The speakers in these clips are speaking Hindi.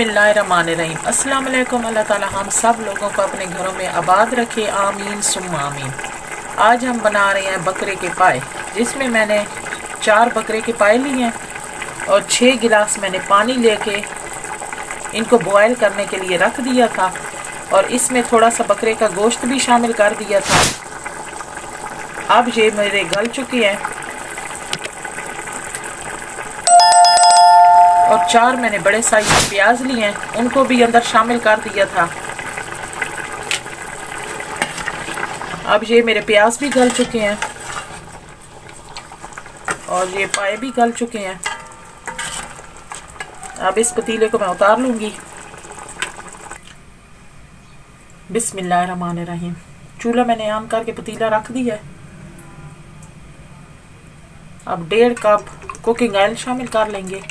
बिस्मिल्लाहिर्रहमानिर्रहीम। अस्सलाम वालेकुम। अल्लाह ताला हम सब लोगों को अपने घरों में आबाद रखे, आमीन सुम्मा आमीन। आज हम बना रहे हैं बकरे के पाए, जिसमें मैंने 4 बकरे के पाए लिए हैं और 6 गिलास मैंने पानी लेके इनको बॉयल करने के लिए रख दिया था और इसमें थोड़ा सा बकरे का गोश्त भी शामिल कर दिया था। अब ये मेरे गल चुके हैं और 4 मैंने बड़े साइज के प्याज लिए हैं, उनको भी अंदर शामिल कर दिया था। अब ये मेरे प्याज भी गल चुके हैं और ये पाए भी गल चुके हैं। अब इस पतीले को मैं उतार लूंगी। बिस्मिल्लाहिर्रहमानिर्रहीम। चूल्हा मैंने आम करके पतीला रख दिया है। अब 1.5 कप कुकिंग ऑयल शामिल कर लेंगे।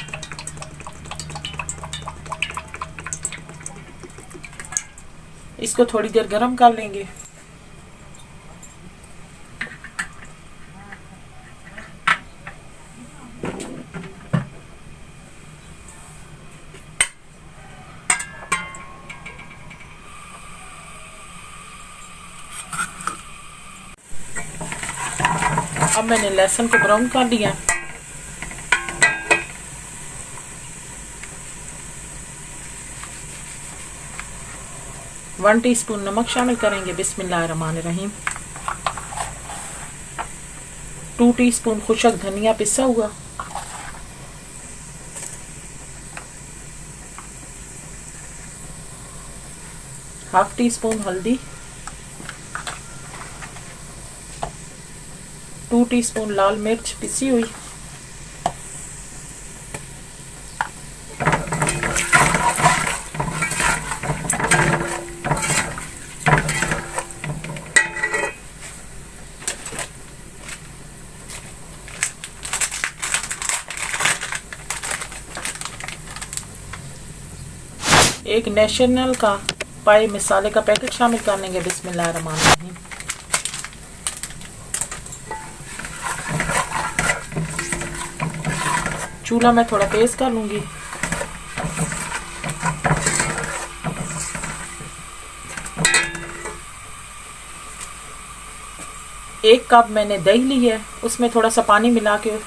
इसको थोड़ी देर गरम कर लेंगे। अब मैंने लहसुन को ब्राउन कर लिया। वन टीस्पून नमक शामिल करेंगे। बिस्मिल्लाहिर्रहमानिर्रहीम। 2 टीस्पून खुशक धनिया पिसा हुआ, 1/2 टीस्पून हल्दी, 2 टीस्पून लाल मिर्च पिसी हुई, एक नेशनल का पाए मसाले का पैकेट शामिल कर लेंगे। बिस्मिल्लाहिर्रहमानिर्रहीम। चूल्हा मैं थोड़ा तेज कर लूंगी। एक कप मैंने दही ली है, उसमें थोड़ा सा पानी मिला के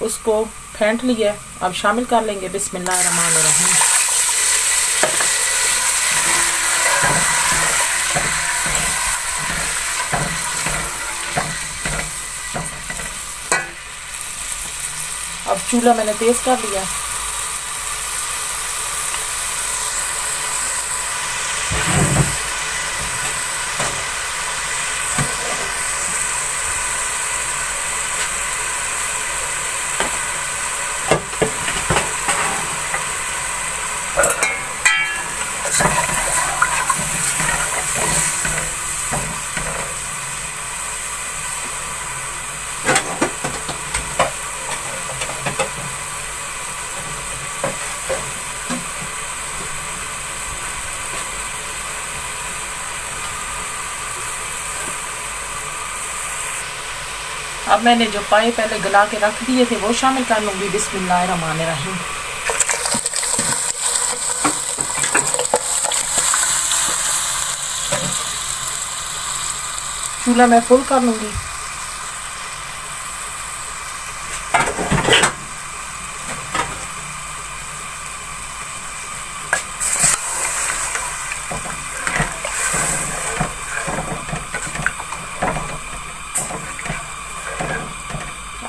उसको फेंट लिया है। अब शामिल कर लेंगे। बिस्मिल्लाहिर्रहमानिर्रहीम। अब चूल्हा मैंने तेज कर लिया। अब मैंने जो पाए पहले गला के रख दिए थे वो शामिल कर लूंगी। बिस्मिल्लाहिर्रहमानिर्रहीम। चूल्हा मैं फुल कर लूंगी।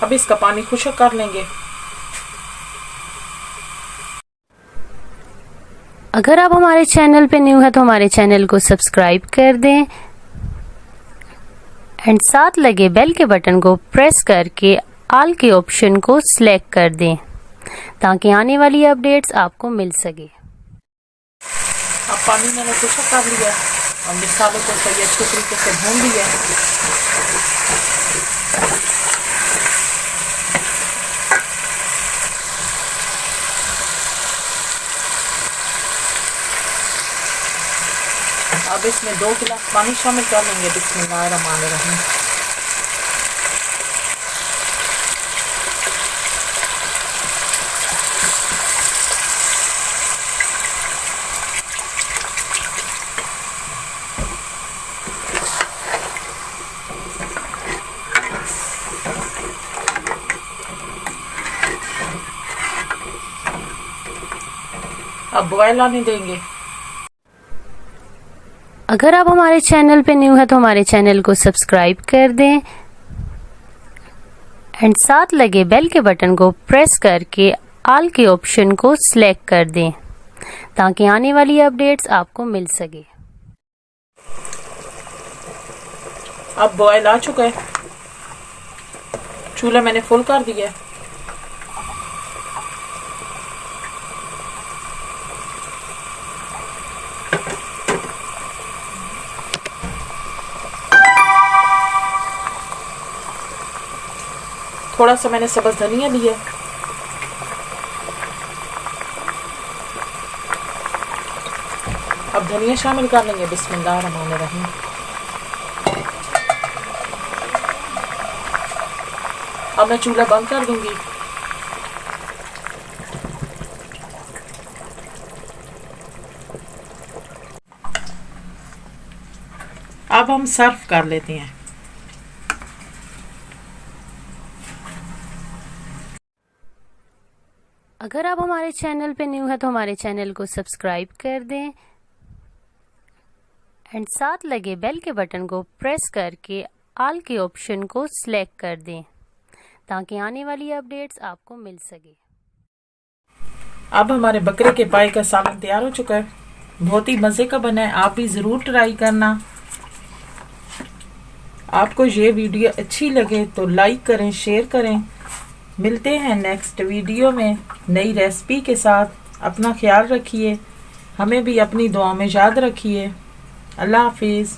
अब इसका पानी खुश्क कर लेंगे। अगर आप हमारे चैनल पे न्यू है तो हमारे चैनल को सब्सक्राइब कर दें एंड साथ लगे बेल के बटन को प्रेस करके ऑल के ऑप्शन को सिलेक्ट कर दें ताकि आने वाली अपडेट्स आपको मिल सके। अब पानी मैंने खुश्क कर लिया और मसाले को सही अच्छे तरीके से भून लिया। अब इसमें 2 गिलास पानी शामिल कर लेंगे। बिस्मिल्लाहिर्रहमानिर्रहीम। अब बॉयल आने देंगे। अगर आप हमारे चैनल पे न्यू है तो हमारे चैनल को सब्सक्राइब कर दें एंड साथ लगे बेल के बटन को प्रेस करके ऑल के ऑप्शन को सिलेक्ट कर दें ताकि आने वाली अपडेट्स आपको मिल सके। अब बॉयल आ चुका है, चूल्हा मैंने फुल कर दिया है। थोड़ा सा मैंने सब्ज़ धनिया लिया, अब धनिया शामिल कर लेंगे। बिस्मिल्लाहिर्रहमानिर्रहीम। अब मैं चूल्हा बंद कर दूंगी। अब हम सर्व कर लेते हैं। अगर आप हमारे चैनल पे न्यू है तो हमारे चैनल को सब्सक्राइब कर दें एंड साथ लगे बेल के बटन को प्रेस करके ऑल के ऑप्शन को सिलेक्ट कर दें ताकि आने वाली अपडेट्स आपको मिल सके। अब हमारे बकरे के पाए का सालन तैयार हो चुका है, बहुत ही मज़े का बना है। आप भी ज़रूर ट्राई करना। आपको ये वीडियो अच्छी लगे तो लाइक करें, शेयर करें। मिलते हैं नेक्स्ट वीडियो में नई रेसिपी के साथ। अपना ख्याल रखिए, हमें भी अपनी दुआ में याद रखिए। अल्लाह हाफिज़।